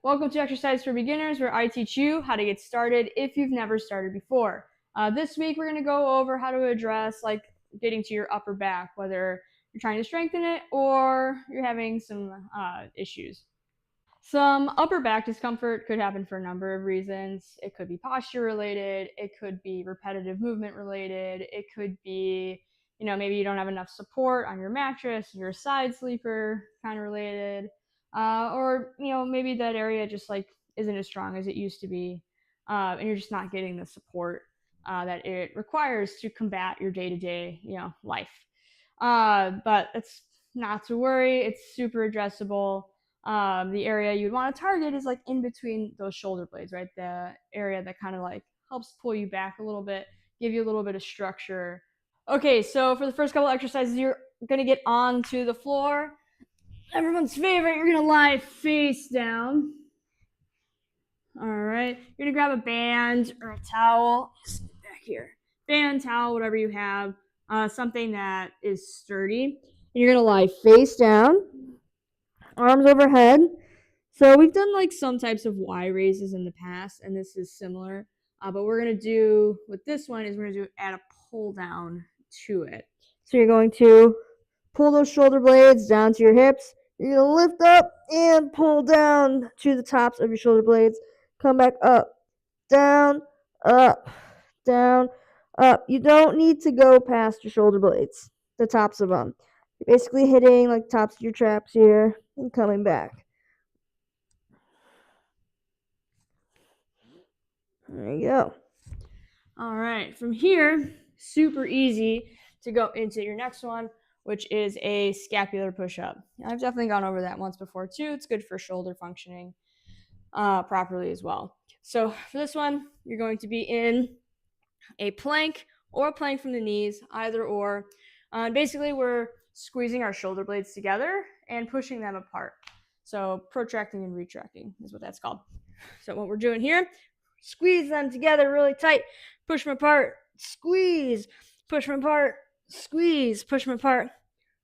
Welcome to Exercise for Beginners, where I teach you how to get started if you've never started before. This week we're going to go over how to address getting to your upper back, whether you're trying to strengthen it or you're having some issues. Some upper back discomfort could happen for a number of reasons. It could be posture related, it could be repetitive movement related, it could be, maybe you don't have enough support on your mattress, you're a side sleeper kind of related. Or maybe that area just isn't as strong as it used to be, and you're just not getting the support that it requires to combat your day-to-day life. But it's not to worry, it's super addressable. The area you'd want to target is in between those shoulder blades, right? The area that kind of helps pull you back a little bit, give you a little bit of structure. Okay, so for the first couple exercises, you're going to get onto the floor. Everyone's favorite, you're going to lie face down. All right, you're going to grab a band or a towel. Back here. Band, towel, whatever you have. Something that is sturdy. And you're going to lie face down, arms overhead. So we've done some types of Y raises in the past, and this is similar. But we're going to do, with this one, is we're going to add a pull down to it. So you're going to pull those shoulder blades down to your hips. You're going to lift up and pull down to the tops of your shoulder blades. Come back up, down, up, down, up. You don't need to go past your shoulder blades, the tops of them. You're basically hitting the tops of your traps here and coming back. There you go. All right, from here, super easy to go into your next one, which is a scapular push-up. I've definitely gone over that once before too. It's good for shoulder functioning properly as well. So for this one, you're going to be in a plank or a plank from the knees, either or. Basically, we're squeezing our shoulder blades together and pushing them apart. So protracting and retracting is what that's called. So what we're doing here, squeeze them together really tight, push them apart, squeeze, push them apart, squeeze, push them apart.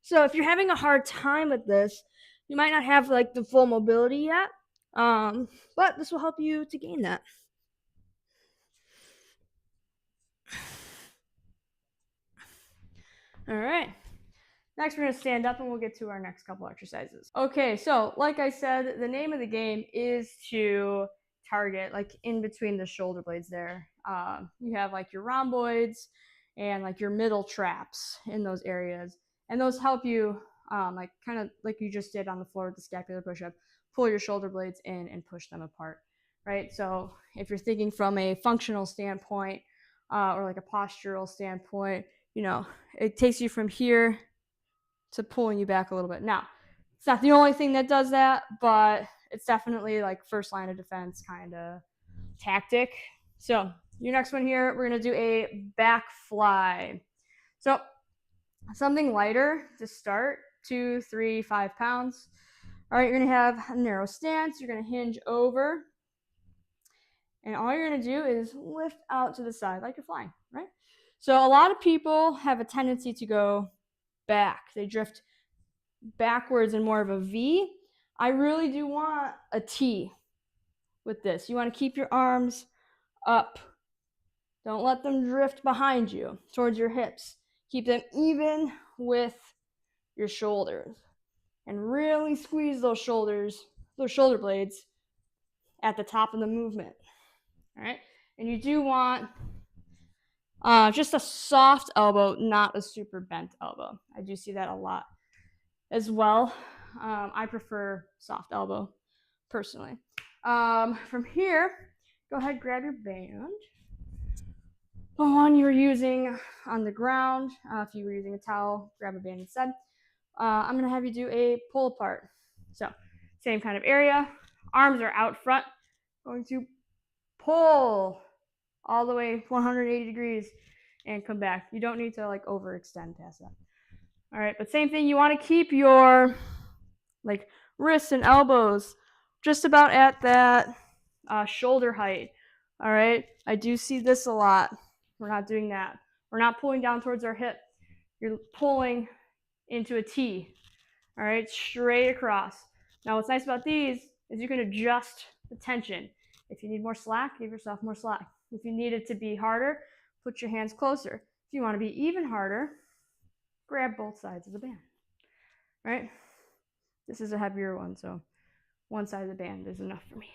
So if you're having a hard time with this, you might not have the full mobility yet, but this will help you to gain that. All right. Next, we're going to stand up and we'll get to our next couple exercises. Okay, so like I said, the name of the game is to target in between the shoulder blades there. You have your rhomboids and your middle traps in those areas. And those help you, kind of like you just did on the floor with the scapular push-up, pull your shoulder blades in and push them apart, right? So if you're thinking from a functional standpoint or a postural standpoint, it takes you from here to pulling you back a little bit. Now, it's not the only thing that does that, but it's definitely first line of defense kind of tactic. So your next one here, we're going to do a back fly. So something lighter to start, 2, 3, 5 pounds. All right, you're going to have a narrow stance. You're going to hinge over. And all you're going to do is lift out to the side like you're flying, right? So a lot of people have a tendency to go back. They drift backwards in more of a V. I really do want a T with this. You want to keep your arms up. Don't let them drift behind you towards your hips. Keep them even with your shoulders. And really squeeze those shoulder blades at the top of the movement. All right? And you do want just a soft elbow, not a super bent elbow. I do see that a lot as well. I prefer soft elbow personally. From here, go ahead, grab your band. The one you were using on the ground, if you were using a towel, grab a band instead. I'm going to have you do a pull apart. So same kind of area. Arms are out front. Going to pull all the way 180 degrees and come back. You don't need to overextend past that. All right, but same thing. You want to keep your wrists and elbows just about at that shoulder height. All right, I do see this a lot. We're not doing that. We're not pulling down towards our hip. You're pulling into a T. All right, straight across. Now, what's nice about these is you can adjust the tension. If you need more slack, give yourself more slack. If you need it to be harder, put your hands closer. If you want to be even harder, grab both sides of the band, right? This is a heavier one, so one side of the band is enough for me.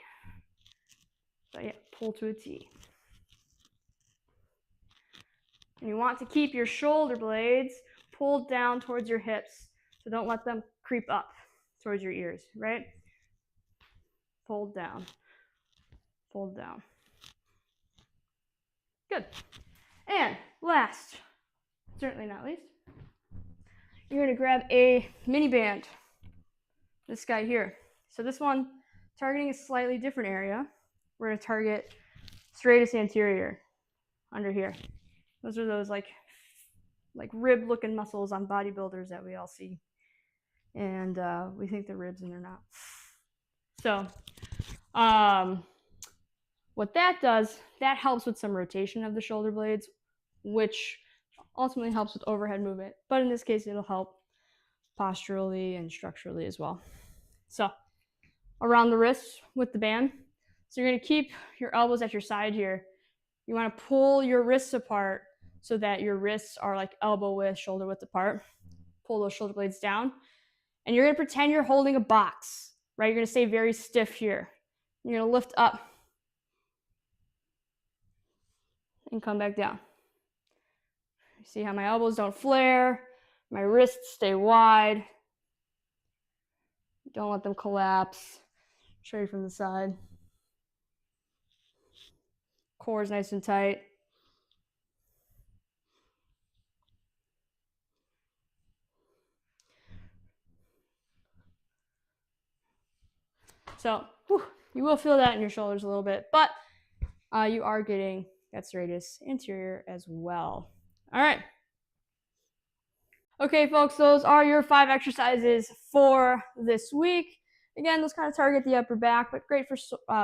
So yeah, pull to a T. And you want to keep your shoulder blades pulled down towards your hips. So don't let them creep up towards your ears, right? Fold down. Fold down. Good. And last, certainly not least, you're going to grab a mini band. This guy here. So this one, targeting a slightly different area. We're going to target serratus anterior under here. Those are those like rib-looking muscles on bodybuilders that we all see. And we think they're ribs and they're not. So what that does, that helps with some rotation of the shoulder blades, which ultimately helps with overhead movement. But in this case, it'll help posturally and structurally as well. So around the wrists with the band. So you're going to keep your elbows at your side here. You want to pull your wrists apart so that your wrists are like elbow width, shoulder width apart. Pull those shoulder blades down. And you're going to pretend you're holding a box, right? You're going to stay very stiff here. You're going to lift up and come back down. See how my elbows don't flare, my wrists stay wide. Don't let them collapse. Straight from the side. Core is nice and tight. So you will feel that in your shoulders a little bit, but you are getting that serratus anterior as well. All right. Okay, folks, those are your 5 exercises for this week. Again, those kind of target the upper back, but great for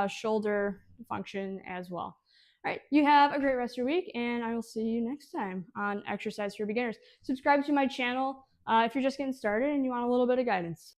shoulder function as well. All right, you have a great rest of your week, and I will see you next time on Exercise for Beginners. Subscribe to my channel if you're just getting started and you want a little bit of guidance.